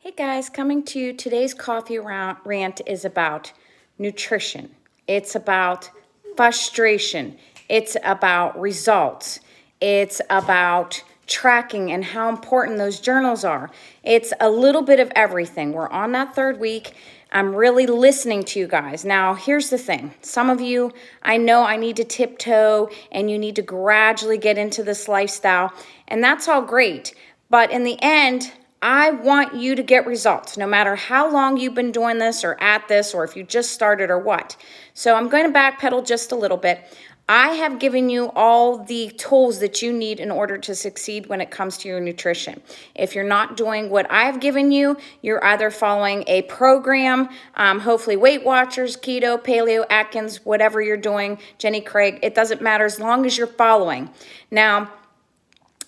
Hey guys, coming to you. Today's coffee rant is about nutrition. It's about frustration. It's about results. It's about tracking and how important those journals are. It's a little bit of everything. We're on that third week. I'm really listening to you guys. Now, here's the thing. Some of you, I know I need to tiptoe and you need to gradually get into this lifestyle, and that's all great. But in the end, I want you to get results, no matter how long you've been doing this or at this, or if you just started or what. So I'm going to backpedal just a little bit. I have given you all the tools that you need in order to succeed when it comes to your nutrition. If you're not doing what I've given you, you're either following a program, hopefully Weight Watchers, keto, paleo, Atkins, whatever you're doing, Jenny Craig, it doesn't matter as long as you're following. Now,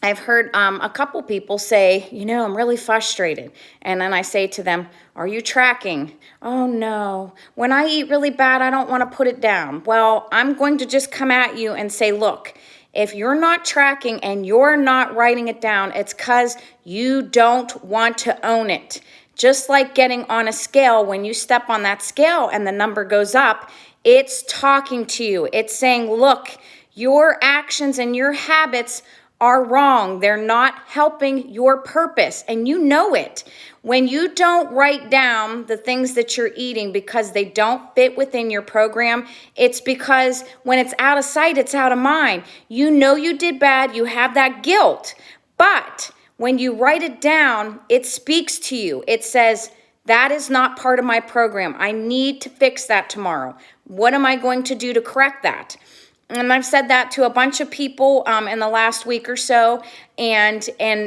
I've heard a couple people say, I'm really frustrated. And then I say to them, are you tracking? Oh, no. When I eat really bad, I don't want to put it down. Well, I'm going to just come at you and say, look, if you're not tracking and you're not writing it down, it's because you don't want to own it. Just like getting on a scale, when you step on that scale and the number goes up, it's talking to you. It's saying, look, your actions and your habits are wrong. They're not helping your purpose, and you know it. When you don't write down the things that you're eating because they don't fit within your program, it's because when it's out of sight, it's out of mind. You know you did bad, you have that guilt, but when you write it down, it speaks to you. It says, that is not part of my program. I need to fix that tomorrow. What am I going to do to correct that? And I've said that to a bunch of people in the last week or so, and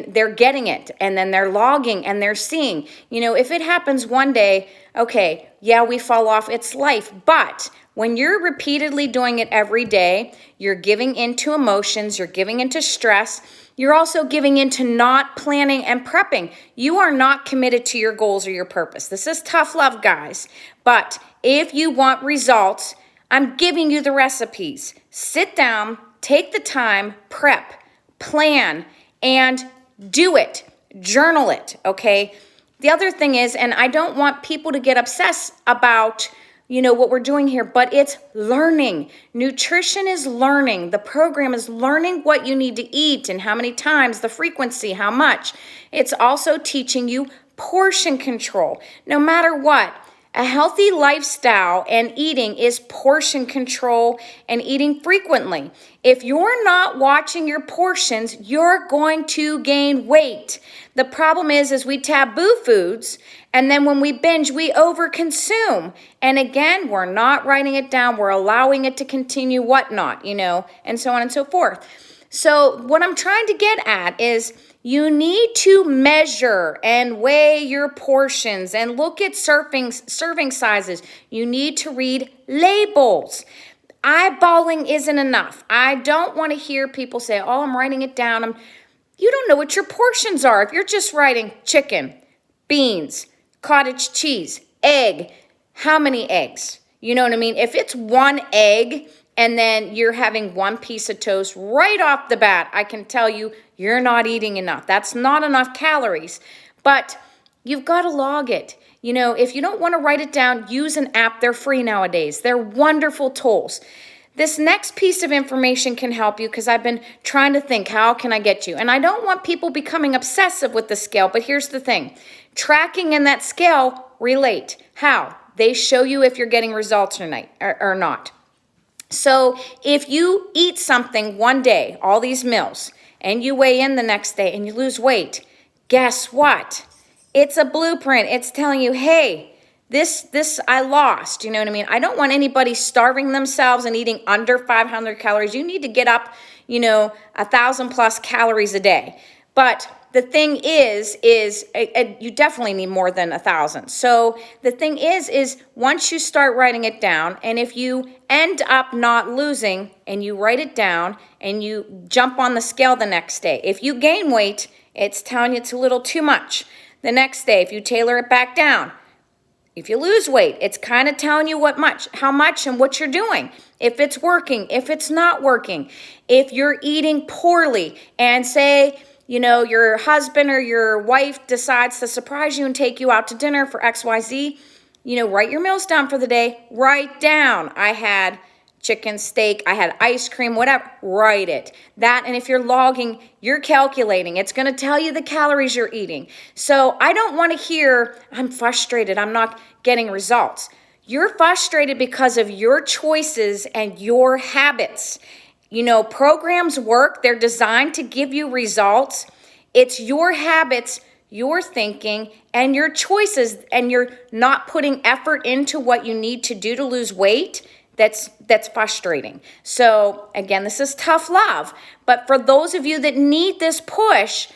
they're getting it, and then they're logging, and they're seeing. If it happens one day, okay, yeah, we fall off, it's life. But when you're repeatedly doing it every day, you're giving into emotions, you're giving into stress, you're also giving into not planning and prepping. You are not committed to your goals or your purpose. This is tough love, guys. But if you want results, I'm giving you the recipes. Sit down, take the time, prep, plan, and do it. Journal it, okay? The other thing is, and I don't want people to get obsessed about, what we're doing here, but it's learning. Nutrition is learning. The program is learning what you need to eat and how many times, the frequency, how much. It's also teaching you portion control. No matter what, a healthy lifestyle and eating is portion control and eating frequently. If you're not watching your portions, you're going to gain weight. The problem is we taboo foods, and then when we binge, we overconsume. And again, we're not writing it down. We're allowing it to continue whatnot, and so on and so forth. So what I'm trying to get at is you need to measure and weigh your portions and look at serving sizes. You need to read labels. Eyeballing isn't enough. I don't want to hear people say, oh, I'm writing it down. You don't know what your portions are. If you're just writing chicken, beans, cottage cheese, egg, how many eggs? You know what I mean? If it's one egg, and then you're having one piece of toast right off the bat, I can tell you, you're not eating enough. That's not enough calories. But you've got to log it. If you don't want to write it down, use an app. They're free nowadays. They're wonderful tools. This next piece of information can help you because I've been trying to think, how can I get you? And I don't want people becoming obsessive with the scale, but here's the thing. Tracking and that scale relate. How? They show you if you're getting results or not. So if you eat something one day, all these meals, and you weigh in the next day and you lose weight, guess what? It's a blueprint. It's telling you, hey, this I lost. You know what I mean? I don't want anybody starving themselves and eating under 500 calories. You need to get up, 1,000 plus calories a day. But the thing is you definitely need more than 1,000. So the thing is once you start writing it down, and if you end up not losing and you write it down and you jump on the scale the next day, if you gain weight, it's telling you it's a little too much. The next day, if you tailor it back down, if you lose weight, it's kind of telling you how much and what you're doing. If it's working, if it's not working, if you're eating poorly and say, your husband or your wife decides to surprise you and take you out to dinner for XYZ, write your meals down for the day. Write down, I had chicken, steak, I had ice cream, whatever. Write it. That, and if you're logging, you're calculating. It's going to tell you the calories you're eating. So I don't want to hear, I'm frustrated, I'm not getting results. You're frustrated because of your choices and your habits. Programs work. They're designed to give you results. It's your habits, your thinking, and your choices, and you're not putting effort into what you need to do to lose weight. That's frustrating. So again, this is tough love. But for those of you that need this push,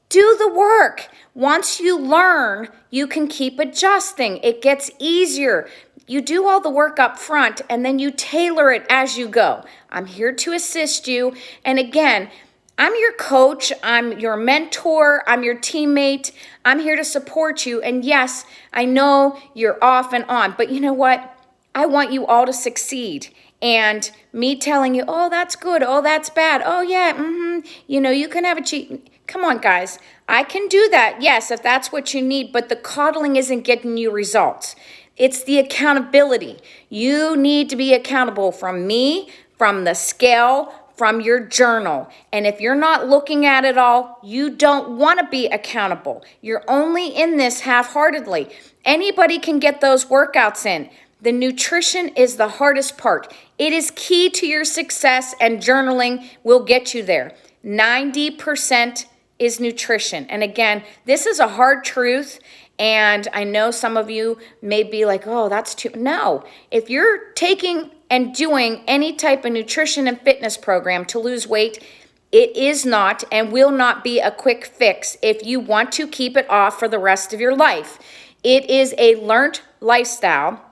do the work. Once you learn, you can keep adjusting. It gets easier. You do all the work up front, and then you tailor it as you go. I'm here to assist you. And again, I'm your coach. I'm your mentor. I'm your teammate. I'm here to support you. And yes, I know you're off and on, but you know what? I want you all to succeed. And me telling you, oh, that's good. Oh, that's bad. Oh, yeah. You can have a cheat. Come on, guys. I can do that. Yes, if that's what you need. But the coddling isn't getting you results. It's the accountability. You need to be accountable from me, from the scale, from your journal. And if you're not looking at it all, you don't want to be accountable. You're only in this half-heartedly. Anybody can get those workouts in. The nutrition is the hardest part. It is key to your success, and journaling will get you there. 90% is nutrition. And again, this is a hard truth. And I know some of you may be like, oh, that's too. No, if you're taking and doing any type of nutrition and fitness program to lose weight, it is not and will not be a quick fix if you want to keep it off for the rest of your life. It is a learned lifestyle.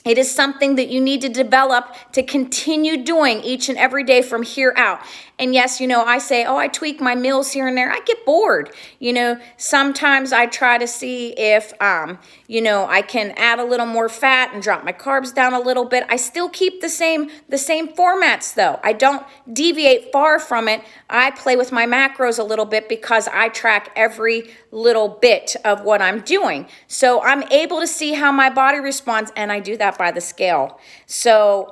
It is something that you need to develop to continue doing each and every day from here out. And yes, I say, I tweak my meals here and there. I get bored. Sometimes I try to see if, I can add a little more fat and drop my carbs down a little bit. I still keep the same formats though. I don't deviate far from it. I play with my macros a little bit because I track every little bit of what I'm doing. So I'm able to see how my body responds, and I do that by the scale. So,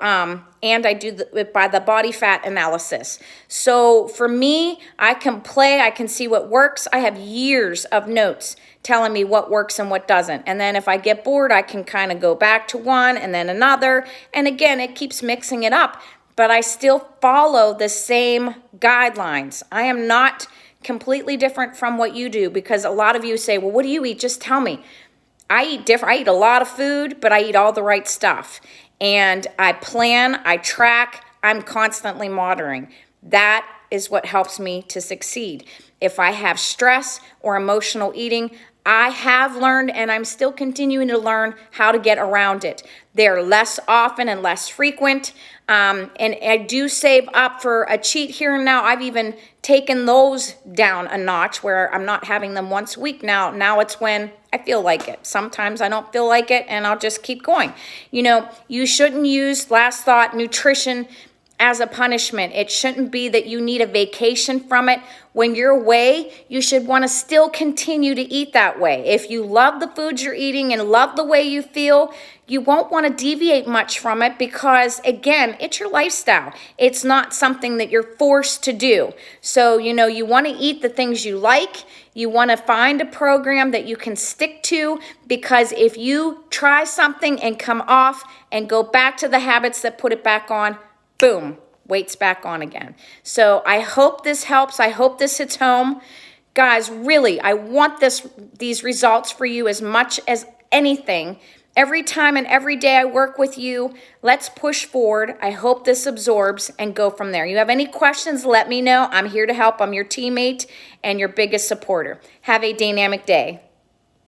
and I do it by the body fat analysis. So for me, I can see what works. I have years of notes telling me what works and what doesn't. And then if I get bored, I can kind of go back to one and then another. And again, it keeps mixing it up, but I still follow the same guidelines. I am not completely different from what you do, because a lot of you say, well, what do you eat? Just tell me. I eat different. I eat a lot of food, but I eat all the right stuff. And I plan, I track, I'm constantly monitoring. That is what helps me to succeed. If I have stress or emotional eating, I have learned, and I'm still continuing to learn how to get around it. They're less often and less frequent. And I do save up for a cheat here and now. I've even taken those down a notch where I'm not having them once a week now. Now it's when I feel like it. Sometimes I don't feel like it, and I'll just keep going. You shouldn't use, last thought, nutrition as a punishment. It shouldn't be that you need a vacation from it. When you're away, you should want to still continue to eat that way. If you love the foods you're eating and love the way you feel, you won't want to deviate much from it, because again, it's your lifestyle. It's not something that you're forced to do. So, you want to eat the things you like. You want to find a program that you can stick to, because if you try something and come off and go back to the habits that put it back on, boom, weight's back on again. So I hope this helps. I hope this hits home. Guys, really, I want these results for you as much as anything. Every time and every day I work with you, let's push forward. I hope this absorbs and go from there. You have any questions, let me know. I'm here to help. I'm your teammate and your biggest supporter. Have a dynamic day.